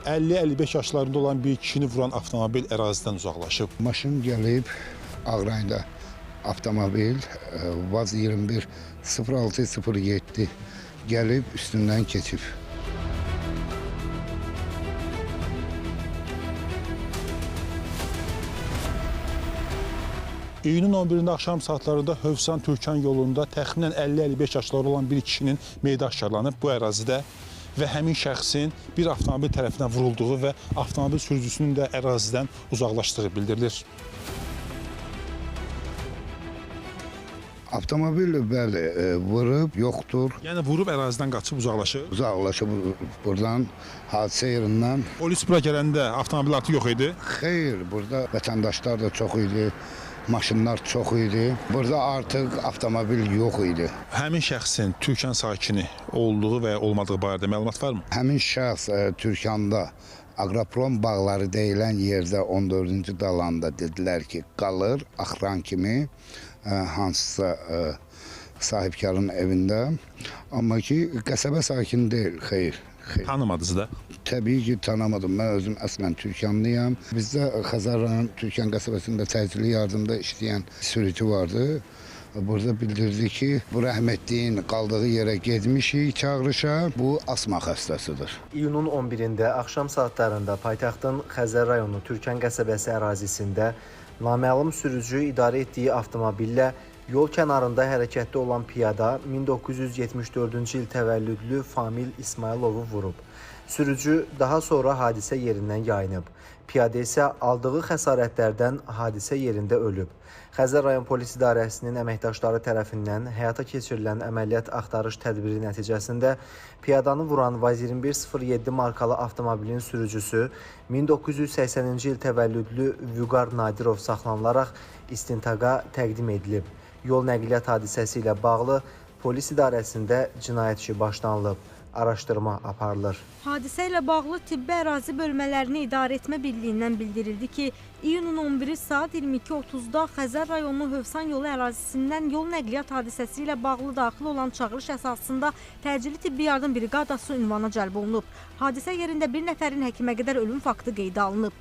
50-55 yaşlarında olan bir kişini vuran avtomobil ərazidən uzaqlaşıb. Maşın gəlib Ağrayında avtomobil VAZ 21 0607 gəlib üstündən keçib. İyunun 11-də axşam saatlarında Hövsan-Türkan yolunda təxminən 50-55 yaşları olan bir kişinin meyidi aşkarlanıb bu ərazidə və həmin şəxsin bir avtomobil tərəfindən vurulduğu və avtomobil sürücüsünün də ərazidən uzaqlaşdığı bildirilir. Avtomobil bəli vurub, yoxdur. Yəni vurub ərazidən qaçıb uzaqlaşıb. Uzaqlaşıb buradan, hadisə yerindən. Polis bura gələndə avtomobil artıq yox idi. Xeyr, burada vətəndaşlar da çox idi. Maşınlar çox idi. Burada artıq avtomobil yox idi. Həmin şəxsin Türkan sakini olduğu və ya olmadığı barədə məlumat varmı? Həmin şəxs Türkanda Aqroprom bağları deyilən yerdə 14-cü dalanda dedilər ki, qalır axıran kimi hansısa sahibkarın evində. Amma ki, qəsəbə sakini deyil, xeyr. Tanımadınız da? Təbii ki, tanımadım. Mən özüm əslən Türkanlıyam. Bizdə Xəzər rayon Türkan qəsəbəsində təcili yardımda işləyən sürücü vardı. Burada bildirdi ki, bu rəhmətliyin qaldığı yerə getmişik çağırışa. Bu asma xəstəsidir. İyunun 11-də axşam saatlarında paytaxtın Xəzər rayonu Türkan qəsəbəsi ərazisində naməlum sürücü idarə etdiyi avtomobillə yol kənarında hərəkətdə olan piyada 1974-cü il təvəllüdlü Famil İsmayılovu vurub. Sürücü daha sonra hadisə yerindən yayınıb. Piyada isə aldığı xəsarətlərdən hadisə yerində ölüb. Xəzər rayon polis idarəsinin əməkdaşları tərəfindən həyata keçirilən əməliyyat axtarış tədbiri nəticəsində piyadanı vuran VAZ 2107 markalı avtomobilin sürücüsü 1980-ci il təvəllüdlü Vüqar Nadirov saxlanılaraq istintaqa təqdim edilib. Yol nəqliyyat hadisəsi ilə bağlı polis idarəsində cinayət işi başlanılıb. Araşdırma aparılır. Hadisə ilə bağlı tibbi ərazi bölmələrini idarə etmə birliyindən bildirildi ki, iyunun 11-i saat 22:30-da Xəzər rayonu Hövsan yolu ərazisindən yol nəqliyyat hadisəsi ilə bağlı daxil olan çağırış əsasında təcili tibbi yardım briqadası ünvana cəlb olunub. Hadisə yerində bir nəfərin həkimə qədər ölüm faktı qeydə alınıb.